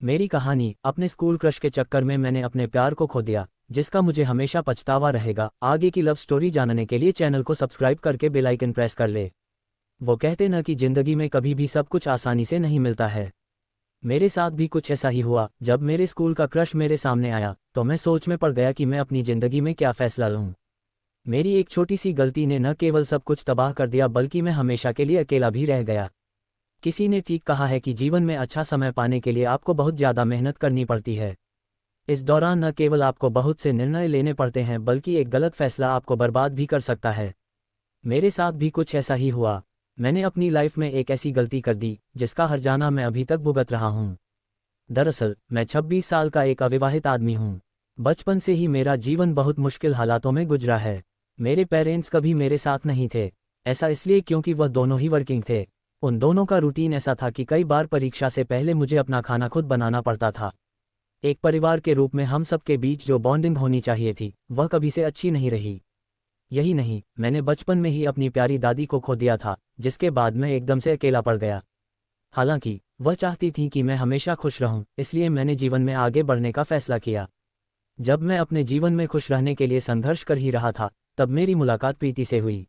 मेरी कहानी, अपने स्कूल क्रश के चक्कर में मैंने अपने प्यार को खो दिया, जिसका मुझे हमेशा पछतावा रहेगा। आगे की लव स्टोरी जानने के लिए चैनल को सब्सक्राइब करके बेल आइकन प्रेस कर ले। वो कहते न कि जिंदगी में कभी भी सब कुछ आसानी से नहीं मिलता है। मेरे साथ भी कुछ ऐसा ही हुआ। जब मेरे स्कूल का क्रश मेरे सामने आया तो मैं सोच में पड़ गया कि मैं अपनी जिंदगी में क्या फैसला लूं। मेरी एक छोटी सी गलती ने न केवल सब कुछ तबाह कर दिया, बल्कि मैं हमेशा के लिए अकेला भी रह गया। किसी ने ठीक कहा है कि जीवन में अच्छा समय पाने के लिए आपको बहुत ज़्यादा मेहनत करनी पड़ती है। इस दौरान न केवल आपको बहुत से निर्णय लेने पड़ते हैं, बल्कि एक गलत फैसला आपको बर्बाद भी कर सकता है। मेरे साथ भी कुछ ऐसा ही हुआ। मैंने अपनी लाइफ में एक ऐसी गलती कर दी जिसका हर्जाना मैं अभी तक भुगत रहा हूँ। दरअसल मैं 26 साल का एक अविवाहित आदमी हूँ। बचपन से ही मेरा जीवन बहुत मुश्किल हालातों में गुजरा है। मेरे पेरेंट्स कभी मेरे साथ नहीं थे। ऐसा इसलिए क्योंकि वह दोनों ही वर्किंग थे। उन दोनों का रूटीन ऐसा था कि कई बार परीक्षा से पहले मुझे अपना खाना खुद बनाना पड़ता था। एक परिवार के रूप में हम सबके बीच जो बॉन्डिंग होनी चाहिए थी, वह कभी से अच्छी नहीं रही। यही नहीं, मैंने बचपन में ही अपनी प्यारी दादी को खो दिया था, जिसके बाद मैं एकदम से अकेला पड़ गया। हालांकि वह चाहती थी कि मैं हमेशा खुश रहूं, इसलिए मैंने जीवन में आगे बढ़ने का फैसला किया। जब मैं अपने जीवन में खुश रहने के लिए संघर्ष कर ही रहा था, तब मेरी मुलाकात प्रीति से हुई।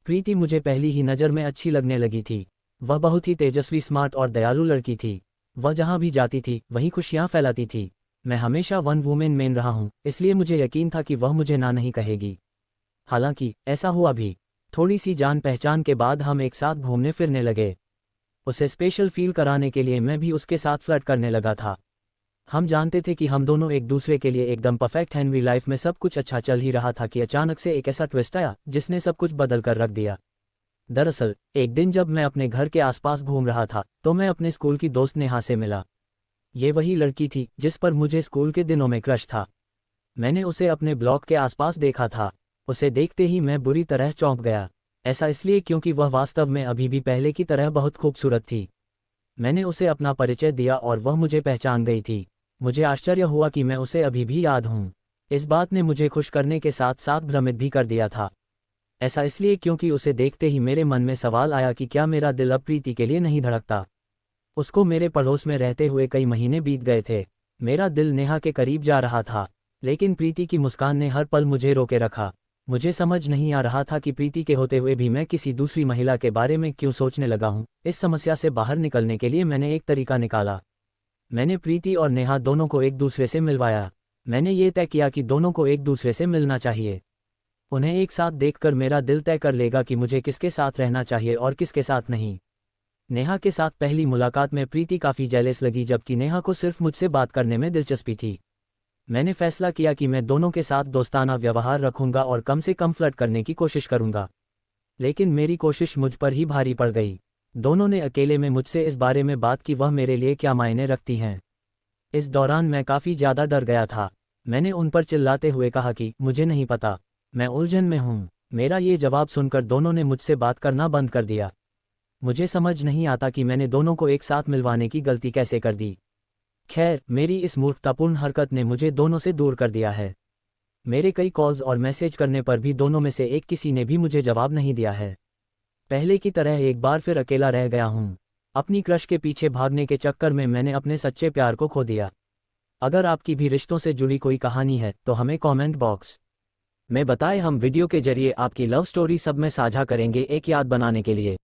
प्रीति मुझे पहली ही नज़र में अच्छी लगने लगी थी। वह बहुत ही तेजस्वी, स्मार्ट और दयालु लड़की थी। वह जहाँ भी जाती थी वहीं खुशियाँ फैलाती थी। मैं हमेशा वन वुमेन मैन रहा हूँ, इसलिए मुझे यकीन था कि वह मुझे ना नहीं कहेगी। हालांकि ऐसा हुआ भी। थोड़ी सी जान पहचान के बाद हम एक साथ घूमने फिरने लगे। उसे स्पेशल फील कराने के लिए मैं भी उसके साथ फ्लर्ट करने लगा था। हम जानते थे कि हम दोनों एक दूसरे के लिए एकदम परफेक्ट हैं। मेरी लाइफ में सब कुछ अच्छा चल ही रहा था कि अचानक से एक ऐसा ट्विस्ट आया जिसने सब कुछ बदल कर रख दिया। दरअसल एक दिन जब मैं अपने घर के आसपास घूम रहा था तो मैं अपने स्कूल की दोस्त नेहा से मिला। ये वही लड़की थी जिस पर मुझे स्कूल के दिनों में क्रश था। मैंने उसे अपने ब्लॉक के आसपास देखा था। उसे देखते ही मैं बुरी तरह चौंक गया। ऐसा इसलिए क्योंकि वह वास्तव में अभी भी पहले की तरह बहुत खूबसूरत थी। मैंने उसे अपना परिचय दिया और वह मुझे पहचान गई थी। मुझे आश्चर्य हुआ कि मैं उसे अभी भी याद हूँ। इस बात ने मुझे खुश करने के साथ साथ भ्रमित भी कर दिया था। ऐसा इसलिए क्योंकि उसे देखते ही मेरे मन में सवाल आया कि क्या मेरा दिल अब प्रीति के लिए नहीं धड़कता। उसको मेरे पड़ोस में रहते हुए कई महीने बीत गए थे। मेरा दिल नेहा के करीब जा रहा था, लेकिन प्रीति की मुस्कान ने हर पल मुझे रोके रखा। मुझे समझ नहीं आ रहा था कि प्रीति के होते हुए भी मैं किसी दूसरी महिला के बारे में क्यों सोचने लगा हूँ। इस समस्या से बाहर निकलने के लिए मैंने एक तरीका निकाला। मैंने प्रीति और नेहा दोनों को एक दूसरे से मिलवाया। मैंने ये तय किया कि दोनों को एक दूसरे से मिलना चाहिए। उन्हें एक साथ देखकर मेरा दिल तय कर लेगा कि मुझे किसके साथ रहना चाहिए और किसके साथ नहीं। नेहा के साथ पहली मुलाकात में प्रीति काफ़ी जेलस लगी, जबकि नेहा को सिर्फ मुझसे बात करने में दिलचस्पी थी। मैंने फैसला किया कि मैं दोनों के साथ दोस्ताना व्यवहार रखूंगा और कम से कम फ्लर्ट करने की कोशिश करूंगा। लेकिन मेरी कोशिश मुझ पर ही भारी पड़ गई। दोनों ने अकेले में मुझसे इस बारे में बात की वह मेरे लिए क्या मायने रखती हैं। इस दौरान मैं काफ़ी ज़्यादा डर गया था। मैंने उन पर चिल्लाते हुए कहा कि मुझे नहीं पता, मैं उलझन में हूँ। मेरा ये जवाब सुनकर दोनों ने मुझसे बात करना बंद कर दिया। मुझे समझ नहीं आता कि मैंने दोनों को एक साथ मिलवाने की गलती कैसे कर दी। खैर, मेरी इस मूर्खतापूर्ण हरकत ने मुझे दोनों से दूर कर दिया है। मेरे कई कॉल्स और मैसेज करने पर भी दोनों में से एक किसी ने भी मुझे जवाब नहीं दिया है। पहले की तरह एक बार फिर अकेला रह गया हूँ। अपनी क्रश के पीछे भागने के चक्कर में मैंने अपने सच्चे प्यार को खो दिया। अगर आपकी भी रिश्तों से जुड़ी कोई कहानी है तो हमें कमेंट बॉक्स में बताएं। हम वीडियो के जरिए आपकी लव स्टोरी सब में साझा करेंगे, एक याद बनाने के लिए।